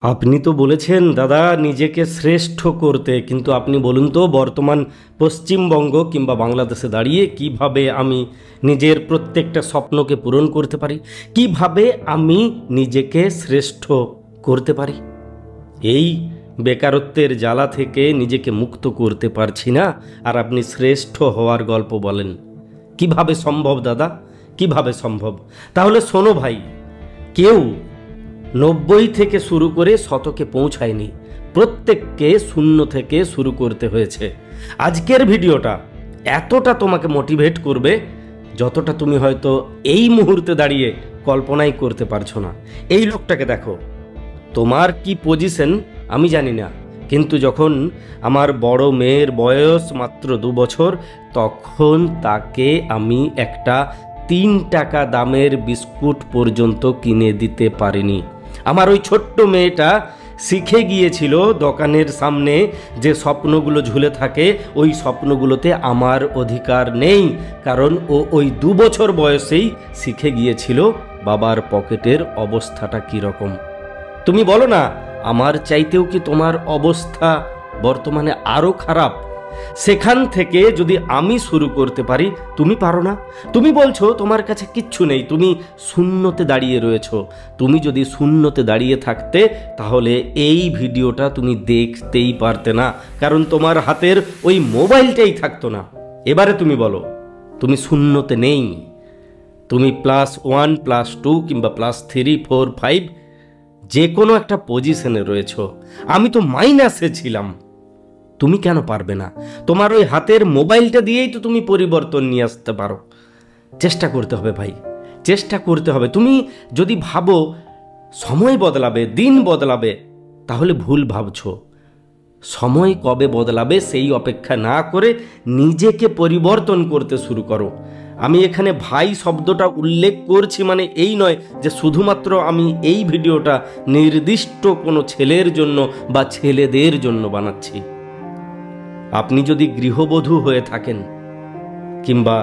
আপনি তো বলেছেন দাদা নিজেকে শ্রেষ্ঠ করতে, কিন্তু আপনি বলুন তো বর্তমান পশ্চিমবঙ্গ কিংবা বাংলাদেশে দাঁড়িয়ে কিভাবে আমি নিজের প্রত্যেকটা স্বপ্নকে পূরণ করতে পারি, কিভাবে আমি নিজেকে শ্রেষ্ঠ করতে পারি। এই বেকারত্বের জ্বালা থেকে নিজেকে মুক্ত করতে পারছি না, আর আপনি শ্রেষ্ঠ হওয়ার গল্প বলেন। কিভাবে সম্ভব দাদা, কিভাবে সম্ভব? তাহলে শোনো ভাই, কেউ 90 থেকে শুরু করে শতকে পৌঁছায়নি, প্রত্যেককে শূন্য থেকে শুরু করতে হয়েছে। আজকের ভিডিওটা এতটা তোমাকে মোটিভেট করবে যতটা তুমি হয়তো এই মুহূর্তে দাঁড়িয়ে কল্পনাই করতে পারছো না। এই লোকটাকে দেখো, তোমার কি পজিশন আমি জানি না, কিন্তু যখন আমার বড় মেয়ের বয়স মাত্র 2 বছর, তখন তাকে আমি একটা 3 টাকা দামের বিস্কুট পর্যন্ত কিনে দিতে পারিনি। আমার ওই ছোট্ট মেয়েটা শিখে গিয়েছিল দোকানের সামনে যে স্বপ্নগুলো ঝুলে থাকে ওই স্বপ্নগুলোতে আমার অধিকার নেই, কারণ ও ওই 2 বছর বয়সেই শিখে গিয়েছিল বাবার পকেটের অবস্থাটা কীরকম। তুমি বলো না, আমার চাইতেও কি তোমার অবস্থা বর্তমানে আরও খারাপ? সেখান থেকে যদি আমি শুরু করতে পারি, তুমি পারো না? তুমি বলছো তোমার কাছে কিচ্ছু নেই, তুমি শূন্যতে দাঁড়িয়ে রয়েছো। তুমি যদি শূন্যতে দাঁড়িয়ে থাকতে তাহলে এই ভিডিওটা তুমি দেখতেই পারতে না, কারণ তোমার হাতের ওই মোবাইলটাই থাকতো না। এবারে তুমি বলো, তুমি শূন্যতে নেই, তুমি +1 +2 কিংবা +3 4 5 যে কোনো একটা পজিশনে রয়েছো। আমি তো মাইনাসে ছিলাম, তুমি কেন পারবে না? তোমার ওই হাতের মোবাইলটা দিয়েই তো তুমি পরিবর্তন নিয়ে আসতে পারো। চেষ্টা করতে হবে ভাই, চেষ্টা করতে হবে। তুমি যদি ভাবো সময় বদলাবে, দিন বদলাবে, তাহলে ভুল ভাবছো। সময় কবে বদলাবে সেই অপেক্ষা না করে নিজেকে পরিবর্তন করতে শুরু করো। আমি এখানে ভাই শব্দটা উল্লেখ করছি মানে এই নয় যে শুধুমাত্র আমি এই ভিডিওটা নির্দিষ্ট কোনো ছেলের জন্য বা ছেলেদের জন্য বানাচ্ছি। আপনি যদি গৃহবধূ হয়ে থাকেন কিংবা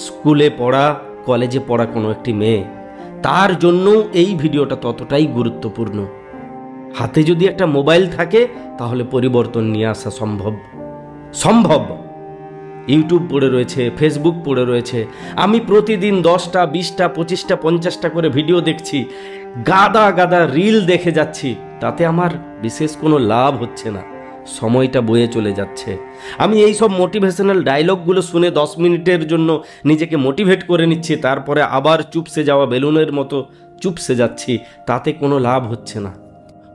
স্কুলে পড়া কলেজে পড়া কোনো একটি মেয়ে, তার জন্যও এই ভিডিওটা ততটাই গুরুত্বপূর্ণ। হাতে যদি একটা মোবাইল থাকে তাহলে পরিবর্তন নিয়ে আসা সম্ভব। সম্ভব। ইউটিউব পড়ে রয়েছে, ফেসবুক পড়ে রয়েছে, আমি প্রতিদিন 10টা 20টা 25টা 50টা করে ভিডিও দেখছি, গাদা গাদা রিল দেখে যাচ্ছি, তাতে আমার বিশেষ কোনো লাভ হচ্ছে না, সময়টা বয়ে চলে যাচ্ছে। আমি এই সব মোটিভেশনাল ডায়লগগুলো শুনে 10 মিনিটের জন্য নিজেকে মোটিভেট করে নিচ্ছি, তারপরে আবার চুপসে যাওয়া বেলুনের মতো চুপসে যাচ্ছি, তাতে কোনো লাভ হচ্ছে না।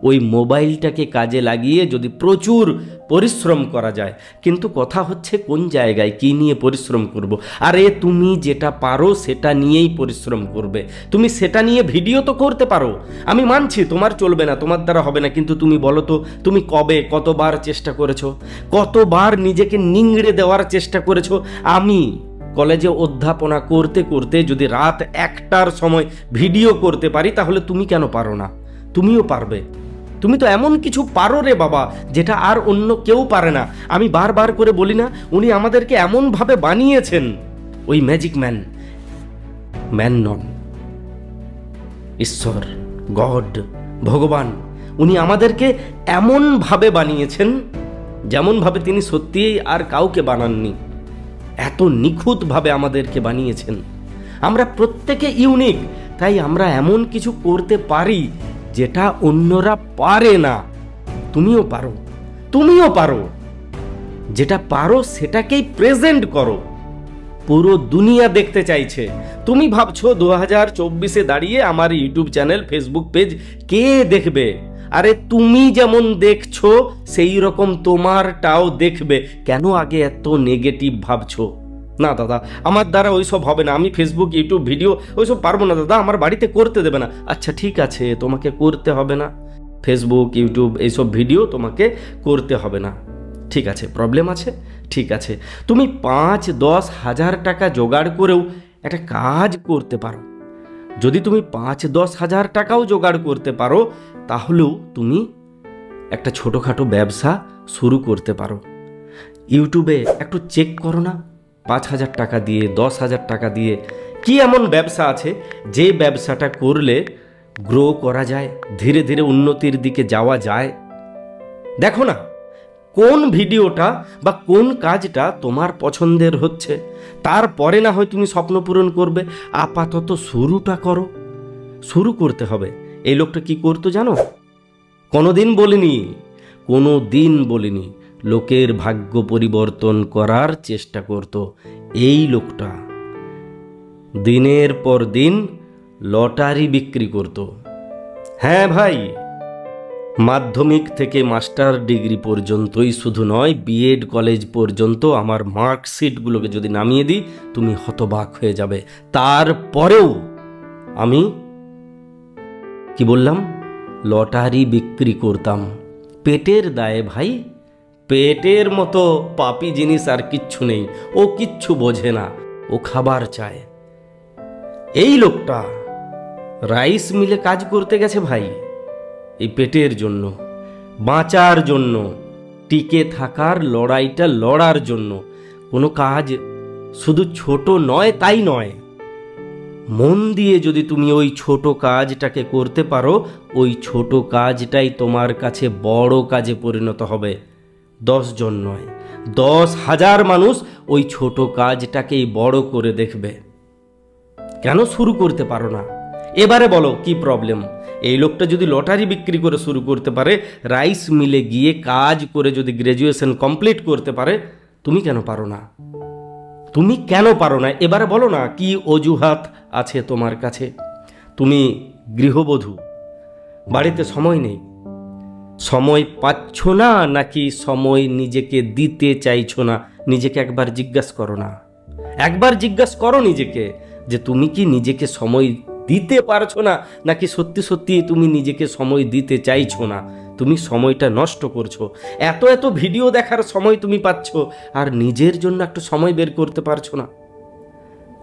ওই মোবাইলটাকে কাজে লাগিয়ে যদি প্রচুর পরিশ্রম করা যায়, কিন্তু কথা হচ্ছে কোন জায়গায় কী নিয়ে পরিশ্রম করব। আরে তুমি যেটা পারো সেটা নিয়েই পরিশ্রম করবে। তুমি সেটা নিয়ে ভিডিও তো করতে পারো, আমি মানছি তোমার চলবে না, তোমার দ্বারা হবে না, কিন্তু তুমি বলো তো তুমি কবে কতবার চেষ্টা করেছো, কতবার নিজেকে নিংড়ে দেওয়ার চেষ্টা করেছো। আমি কলেজে অধ্যাপনা করতে করতে যদি রাত 1টার সময় ভিডিও করতে পারি, তাহলে তুমি কেন পারো না? তুমিও পারবে। তুমি তো এমন কিছু পারো রে বাবা যেটা আর অন্য কেউ পারে না। আমি বারবার করে বলি না, উনি আমাদেরকে এমনভাবে বানিয়েছেন, ওই ম্যাজিক ম্যান, ম্যান নন, ঈশ্বর, গড, ভগবান, উনি আমাদেরকে এমনভাবে বানিয়েছেন যেমনভাবে তিনি সত্যিই আর কাউকে বানাননি। এত নিখুঁতভাবে আমাদেরকে বানিয়েছেন। আমরা প্রত্যেকে ইউনিক, তাই আমরা এমন কিছু করতে পারি যেটা অন্যরা পারে না। তুমিও পারো, তুমিও পারো। যেটা পারো সেটাকেই প্রেজেন্ট করো। পুরো দুনিয়া দেখতে চাইছে। তুমি ভাবছো 2024-এ দাঁড়িয়ে আমার ইউটিউব চ্যানেল, ফেসবুক পেজ কে দেখবে? আরে তুমি যেমন দেখছো সেই রকম তোমারটাও দেখবে। কেন আগে এত নেগেটিভ ভাবছো? না দাদা, আমার দ্বারা ওইসব হবে না, আমি ফেসবুক ইউটিউব ভিডিও ওইসব পারবো না দাদা, আমার বাড়িতে করতে দেবে না। আচ্ছা ঠিক আছে, তোমাকে করতে হবে না, ফেসবুক ইউটিউব এইসব ভিডিও তোমাকে করতে হবে না, ঠিক আছে, প্রবলেম আছে, ঠিক আছে। তুমি 5-10 হাজার টাকা জোগাড় করেও একটা কাজ করতে পারো। যদি তুমি 5-10 হাজার টাকাও জোগাড় করতে পারো, তাহলেও তুমি একটা ছোটোখাটো ব্যবসা শুরু করতে পারো। ইউটিউবে একটু চেক করো না, 5,000 টাকা দিয়ে 10,000 টাকা দিয়ে কি এমন ব্যবসা আছে যে ব্যবসাটা করলে গ্রো করা যায়, ধীরে ধীরে উন্নতির দিকে যাওয়া যায়। দেখো না কোন ভিডিওটা বা কোন কাজটা তোমার পছন্দের হচ্ছে, তারপরে না হয় তুমি স্বপ্ন পূরণ করবে। আপাতত শুরুটা করো, শুরু করতে হবে। এই লোকটা কি করতো জানো? কোনোদিন বলিনি লোকের ভাগ্য পরিবর্তন করার চেষ্টা করত। এই লোকটা দিনের পর দিন লটারি বিক্রি করত। হ্যাঁ ভাই, মাধ্যমিক থেকে মাস্টার ডিগ্রি পর্যন্তই শুধু নয়, বিএড কলেজ পর্যন্ত আমার মার্কশিটগুলোকে যদি নামিয়ে দিই তুমি হতবাক হয়ে যাবে। তারপরেও আমি কি বললাম? লটারি বিক্রি করতাম পেটের দায়ে। ভাই, পেটের মতো পাপি জিনিস আর কিচ্ছু নেই। ও কিচ্ছু বোঝে না, ও খাবার চায়। এই লোকটা রাইস মিলে কাজ করতে গেছে ভাই, এই পেটের জন্য, বাঁচার জন্য, টিকে থাকার লড়াইটা লড়ার জন্য। কোনো কাজ শুধু ছোট নয় তাই নয়, মন দিয়ে যদি তুমি ওই ছোট কাজটাকে করতে পারো, ওই ছোট কাজটাই তোমার কাছে বড় কাজে পরিণত হবে। 10 জন নয়, 10,000 মানুষ ওই ছোট কাজটাকেই বড় করে দেখবে। কেন শুরু করতে পারো না? এবারে বলো কি প্রবলেম? এই লোকটা যদি লটারি বিক্রি করে শুরু করতে পারে, রাইস মিলে গিয়ে কাজ করে যদি গ্র্যাজুয়েশন কমপ্লিট করতে পারে, তুমি কেন পারো না? তুমি কেন পারো না? এবারে বলো না কি অজুহাত আছে তোমার কাছে? তুমি গৃহবধূ, বাড়িতে সময় নেই, সময় পাচ্ছ না, নাকি সময় নিজেকে দিতে চাইছো না? নিজেকে একবার জিজ্ঞাসা করো না, একবার জিজ্ঞাসা করো নিজেকে যে তুমি কি নিজেকে সময় দিতে পারছো না, নাকি সত্যি সত্যি তুমি নিজেকে সময় দিতে চাইছো না? তুমি সময়টা নষ্ট করছো। এত ভিডিও দেখার সময় তুমি পাচ্ছ, আর নিজের জন্য একটু সময় বের করতে পারছো না।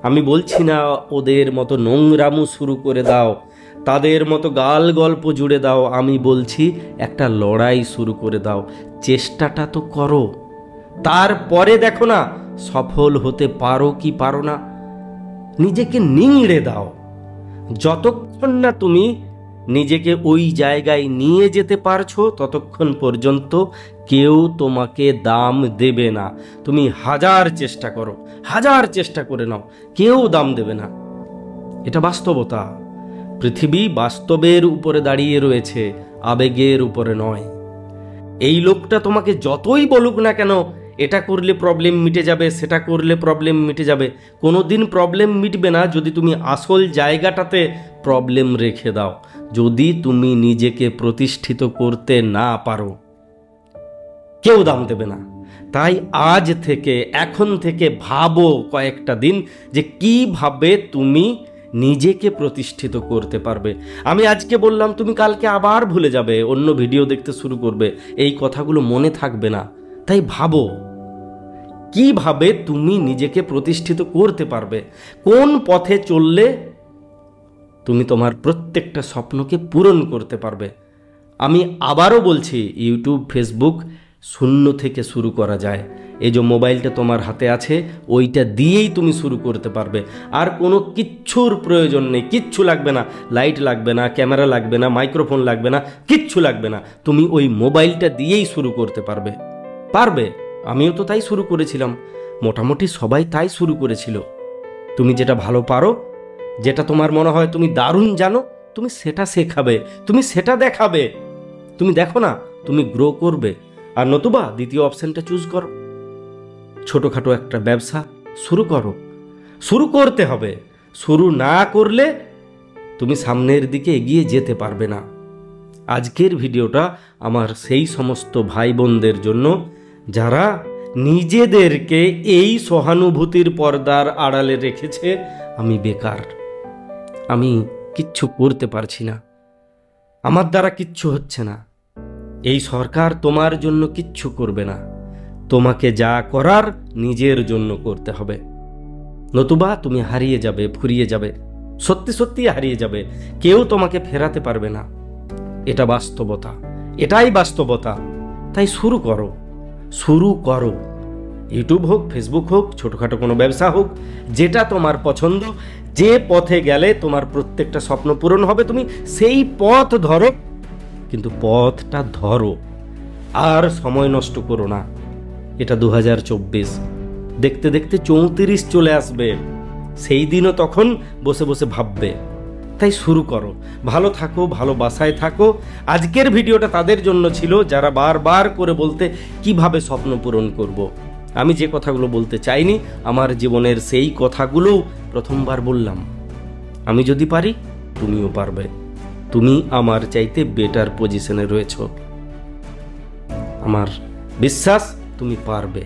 আমি বলছি না ওদের মতো নোংরামু শুরু করে দাও, তাদের মতো গাল গল্প জুড়ে দাও। আমি বলছি একটা লড়াই শুরু করে দাও, চেষ্টাটা তো করো। তারপরে দেখো না সফল হতে পারো কি পারো না। নিজেকে নিংড়ে দাও। যতক্ষণ না তুমি নিজেকে ওই জায়গায় নিয়ে যেতে পারছো, ততক্ষণ পর্যন্ত কেউ তোমাকে দাম দেবে না। তুমি 1000 চেষ্টা করো, 1000 চেষ্টা করে নাও, কেউ দাম দেবে না। এটা বাস্তবতা। পৃথিবী বাস্তবের উপরে দাঁড়িয়ে রয়েছে, আবেগের উপরে নয়। এই লোকটা তোমাকে যতই বলুক না কেন, এটা করলে প্রবলেম মিটে যাবে, সেটা করলে প্রবলেম মিটে যাবে, কোনোদিন প্রবলেম মিটবে না যদি তুমি আসল জায়গাটাতে প্রবলেম রেখে দাও। যদি তুমি নিজেকে প্রতিষ্ঠিত করতে না পারো, কেউ দাম দেবে না। তাই আজ থেকে, এখন থেকে ভাবো কয়েকটা দিন যে কিভাবে তুমি নিজেকে প্রতিষ্ঠিত করতে পারবে। আমি আজকে বললাম, তুমি কালকে আবার ভুলে যাবে, অন্য ভিডিও দেখতে শুরু করবে, এই কথাগুলো মনে থাকবে না। তাই ভাবো কিভাবে তুমি নিজেকে প্রতিষ্ঠিত করতে পারবে, কোন পথে চললে তুমি তোমার প্রত্যেকটা স্বপ্নকে পূরণ করতে পারবে। আমি আবারও বলছি, ইউটিউব, ফেসবুক শূন্য থেকে শুরু করা যায়। এই যে মোবাইলটা তোমার হাতে আছে, ওইটা দিয়েই তুমি শুরু করতে পারবে। আর কোনো কিচ্ছুর প্রয়োজন নেই, কিচ্ছু লাগবে না, লাইট লাগবে না, ক্যামেরা লাগবে না, মাইক্রোফোন লাগবে না, কিচ্ছু লাগবে না। তুমি ওই মোবাইলটা দিয়েই শুরু করতে পারবে। আমিও তো তাই শুরু করেছিলাম, মোটামুটি সবাই তাই শুরু করেছিল। তুমি যেটা ভালো পারো, যেটা তোমার মনে হয় তুমি দারুণ জানো, তুমি সেটা শেখাবে, তুমি সেটা দেখাবে। তুমি দেখো না, তুমি গ্রো করবে। আর নতুবা দ্বিতীয় অপশনটা চুজ করো, ছোটোখাটো একটা ব্যবসা শুরু করো। শুরু করতে হবে, শুরু না করলে তুমি সামনের দিকে এগিয়ে যেতে পারবে না। আজকের ভিডিওটা আমার সেই সমস্ত ভাই বোনদের জন্য যারা নিজেদেরকে এই সহানুভূতির পর্দার আড়ালে রেখেছে, আমি বেকার, আমি কিচ্ছু করতে পারছি না, আমার দ্বারা কিচ্ছু হচ্ছে না। এই সরকার তোমার জন্য কিচ্ছু করবে না, তোমাকে যা করার নিজের জন্য করতে হবে। নতুবা তুমি হারিয়ে যাবে, ফুরিয়ে যাবে, সত্যি সত্যি হারিয়ে যাবে, কেউ তোমাকে ফেরাতে পারবে না। এটা বাস্তবতা, এটাই বাস্তবতা। তাই শুরু করো, শুরু করো। ইউটিউব হোক, ফেসবুক হোক, ছোটোখাটো কোনো ব্যবসা হোক, যেটা তোমার পছন্দ, যে পথে গেলে তোমার প্রত্যেকটা স্বপ্ন পূরণ হবে, তুমি সেই পথ ধরো, কিন্তু পথটা ধরো, আর সময় নষ্ট করো না। এটা 2024, দেখতে দেখতে 34 চলে আসবে, সেই দিনও তখন বসে বসে ভাববে। তাই শুরু করো, ভালো থাকো, ভালোবাসায় থাকো। আজকের ভিডিওটা তাদের জন্য ছিল যারা বারবার করে বলতে কিভাবে স্বপ্ন পূরণ করব। আমি যে কথাগুলো বলতে চাইনি, আমার জীবনের সেই কথাগুলো প্রথমবার বললাম। আমি যদি পারি, তুমিও পারবে। তুমি আমার চাইতে বেটার পজিশনে রয়েছো, আমার বিশ্বাস তুমি পারবে।